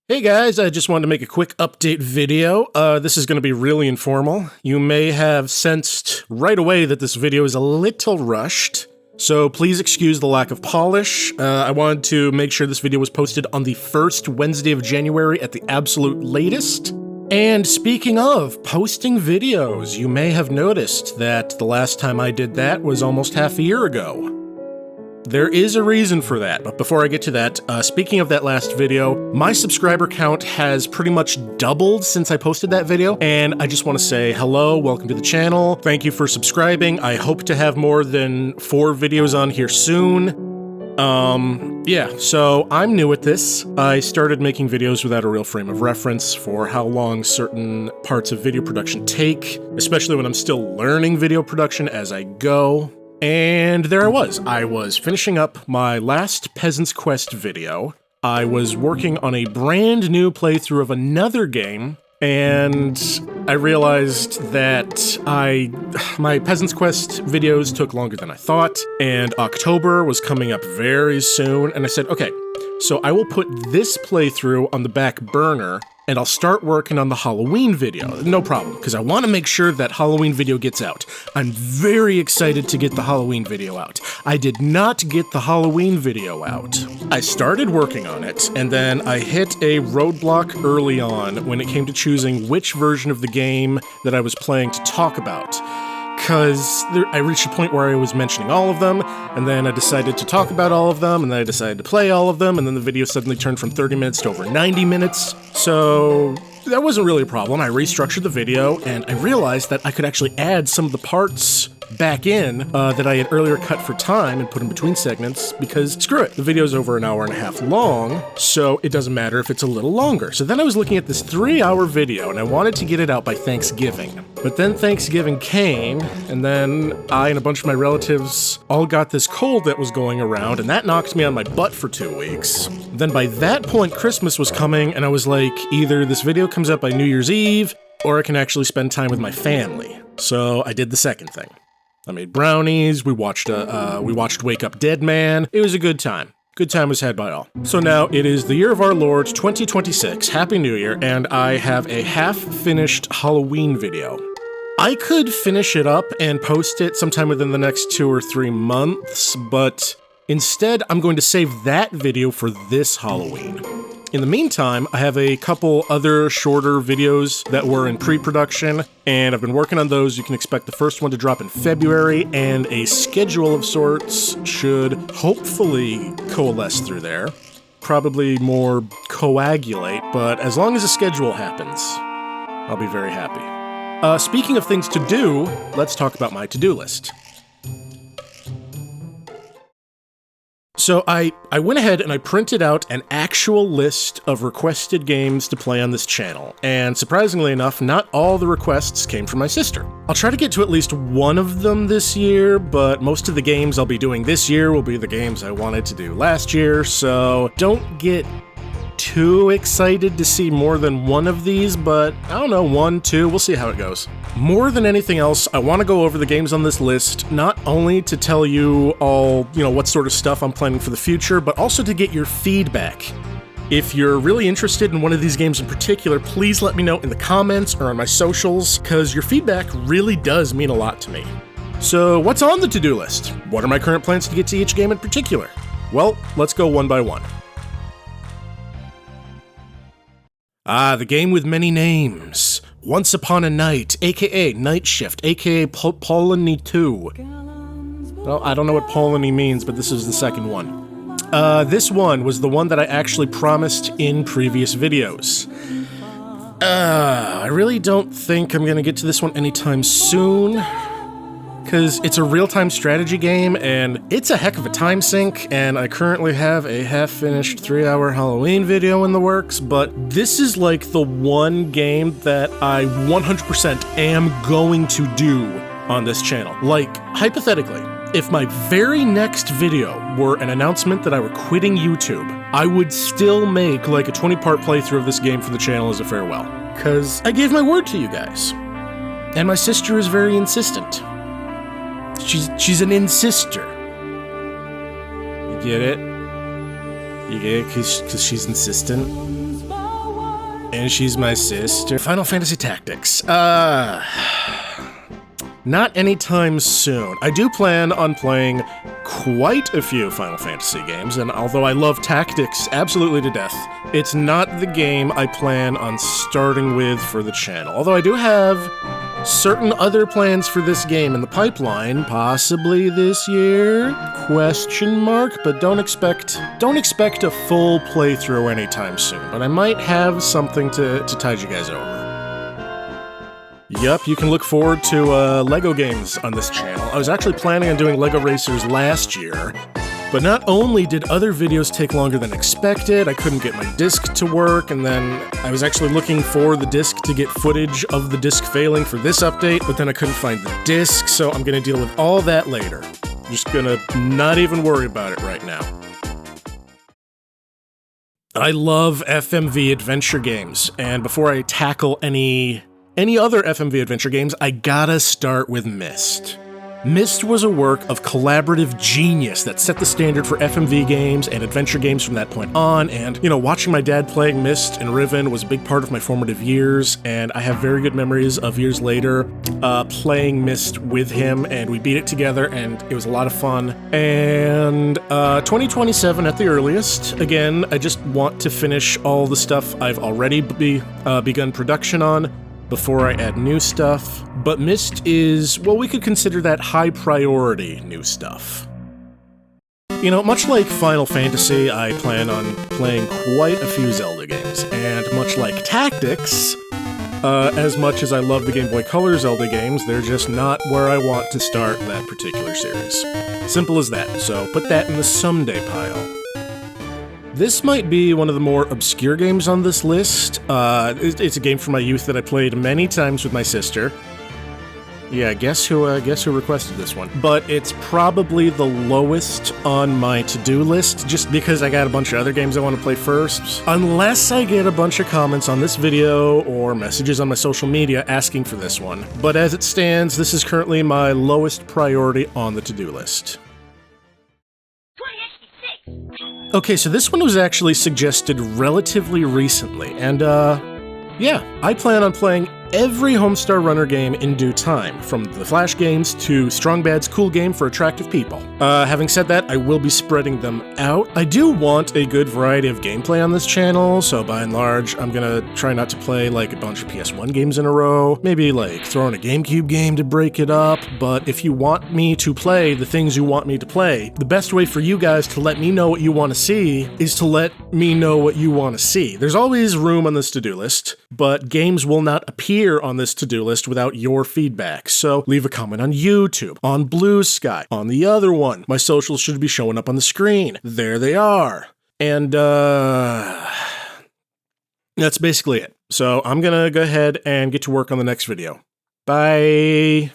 Hey guys, I just wanted to make a quick update video. This is going to be really informal. You may have sensed right away that this video is a little rushed, so please excuse the lack of polish. I wanted to make sure this video was posted on the first Wednesday of January at the absolute latest. And speaking of posting videos, you may have noticed that the last time I did that was almost half a year ago. There is a reason for that, but before I get to that, speaking of that last video, my subscriber count has pretty much doubled since I posted that video, and I just want to say hello, welcome to the channel, thank you for subscribing. I hope to have more than 4 videos on here soon. Yeah, so I'm new at this. I started making videos without a real frame of reference for how long certain parts of video production take, especially when I'm still learning video production as I go. And there I was finishing up my last Peasant's Quest video. I was working on a brand new playthrough of another game, and I realized that my Peasant's Quest videos took longer than I thought, and October was coming up very soon, and I said, okay, so I will put this playthrough on the back burner, and I'll start working on the Halloween video. No problem, because I want to make sure that Halloween video gets out. I'm very excited to get the Halloween video out. I did not get the Halloween video out. I started working on it, and then I hit a roadblock early on when it came to choosing which version of the game that I was playing to talk about. Because I reached a point where I was mentioning all of them, and then I decided to talk about all of them, and then I decided to play all of them, and then the video suddenly turned from 30 minutes to over 90 minutes. So that wasn't really a problem. I restructured the video, and I realized that I could actually add some of the parts back in that I had earlier cut for time and put in between segments, because screw it, the video's over an hour and a half long, so it doesn't matter if it's a little longer. So then I was looking at this 3-hour video, and I wanted to get it out by Thanksgiving. But then Thanksgiving came, and then I and a bunch of my relatives all got this cold that was going around, and that knocked me on my butt for 2 weeks. Then by that point, Christmas was coming, and I was like, either this video comes out by New Year's Eve, or I can actually spend time with my family. So I did the second thing. I made brownies, we watched Wake Up Dead Man. It was a good time. Good time was had by all. So now it is the year of our Lord 2026, Happy New Year, and I have a half-finished Halloween video. I could finish it up and post it sometime within the next 2 or 3 months, but instead I'm going to save that video for this Halloween. In the meantime, I have a couple other shorter videos that were in pre-production, and I've been working on those. You can expect the first one to drop in February, and a schedule of sorts should hopefully coalesce through there. Probably more coagulate, but as long as a schedule happens, I'll be very happy. Speaking of things to do, let's talk about my to-do list. So I went ahead and I printed out an actual list of requested games to play on this channel, and surprisingly enough, not all the requests came from my sister. I'll try to get to at least one of them this year, but most of the games I'll be doing this year will be the games I wanted to do last year, so don't get too excited to see more than one of these, but I don't know, 1, 2, we'll see how it goes. More than anything else, I want to go over the games on this list, not only to tell you all, what sort of stuff I'm planning for the future, but also to get your feedback. If you're really interested in one of these games in particular, please let me know in the comments or on my socials, because your feedback really does mean a lot to me. So what's on the to-do list? What are my current plans to get to each game in particular? Well, let's go one by one. The game with many names. Once Upon a Night, aka Night Shift, aka Polony 2. Well, I don't know what Polony means, but this is the second one. This one was the one that I actually promised in previous videos. I really don't think I'm gonna get to this one anytime soon, because it's a real-time strategy game, and it's a heck of a time sink, and I currently have a half-finished 3-hour Halloween video in the works, but this is like the one game that I 100% am going to do on this channel. Like, hypothetically, if my very next video were an announcement that I were quitting YouTube, I would still make like a 20-part playthrough of this game for the channel as a farewell, because I gave my word to you guys. And my sister is very insistent. She's an insister. You get it? You get it? Because she's insistent? And she's my sister. Final Fantasy Tactics. Not anytime soon. I do plan on playing quite a few Final Fantasy games, and although I love Tactics absolutely to death, it's not the game I plan on starting with for the channel. Although I do have certain other plans for this game in the pipeline, possibly this year? Question mark, but don't expect a full playthrough anytime soon, but I might have something to tide you guys over. Yup, you can look forward to LEGO games on this channel. I was actually planning on doing LEGO Racers last year, but not only did other videos take longer than expected, I couldn't get my disc to work, and then I was actually looking for the disc to get footage of the disc failing for this update, but then I couldn't find the disc, so I'm gonna deal with all that later. I'm just gonna not even worry about it right now. I love FMV adventure games, and before I tackle any other FMV adventure games, I gotta start with Myst. Myst was a work of collaborative genius that set the standard for FMV games and adventure games from that point on, and, you know, watching my dad playing Myst and Riven was a big part of my formative years, and I have very good memories of years later playing Myst with him, and we beat it together, and it was a lot of fun. And 2027 at the earliest. Again, I just want to finish all the stuff I've already begun production on before I add new stuff, but Myst is, well, we could consider that high priority new stuff. You know, much like Final Fantasy, I plan on playing quite a few Zelda games, and much like Tactics, as much as I love the Game Boy Color Zelda games, they're just not where I want to start that particular series. Simple as that, so put that in the someday pile. This might be one of the more obscure games on this list. It's a game from my youth that I played many times with my sister. Yeah, guess who requested this one? But it's probably the lowest on my to-do list, just because I got a bunch of other games I want to play first. Unless I get a bunch of comments on this video or messages on my social media asking for this one. But as it stands, this is currently my lowest priority on the to-do list. Okay, so this one was actually suggested relatively recently, and yeah, I plan on playing every Homestar Runner game in due time, from the Flash games to Strong Bad's cool game for attractive people. Having said that, I will be spreading them out. I do want a good variety of gameplay on this channel, so by and large, I'm gonna try not to play like a bunch of PS1 games in a row, maybe like throw in a GameCube game to break it up, but if you want me to play the things you want me to play, the best way for you guys to let me know what you want to see is to let me know what you want to see. There's always room on this to-do list, but games will not appear on this to-do list without your feedback, so leave a comment on YouTube, on Blue Sky, on the other one. My socials should be showing up on the screen. There they are. And, that's basically it. So I'm gonna go ahead and get to work on the next video. Bye!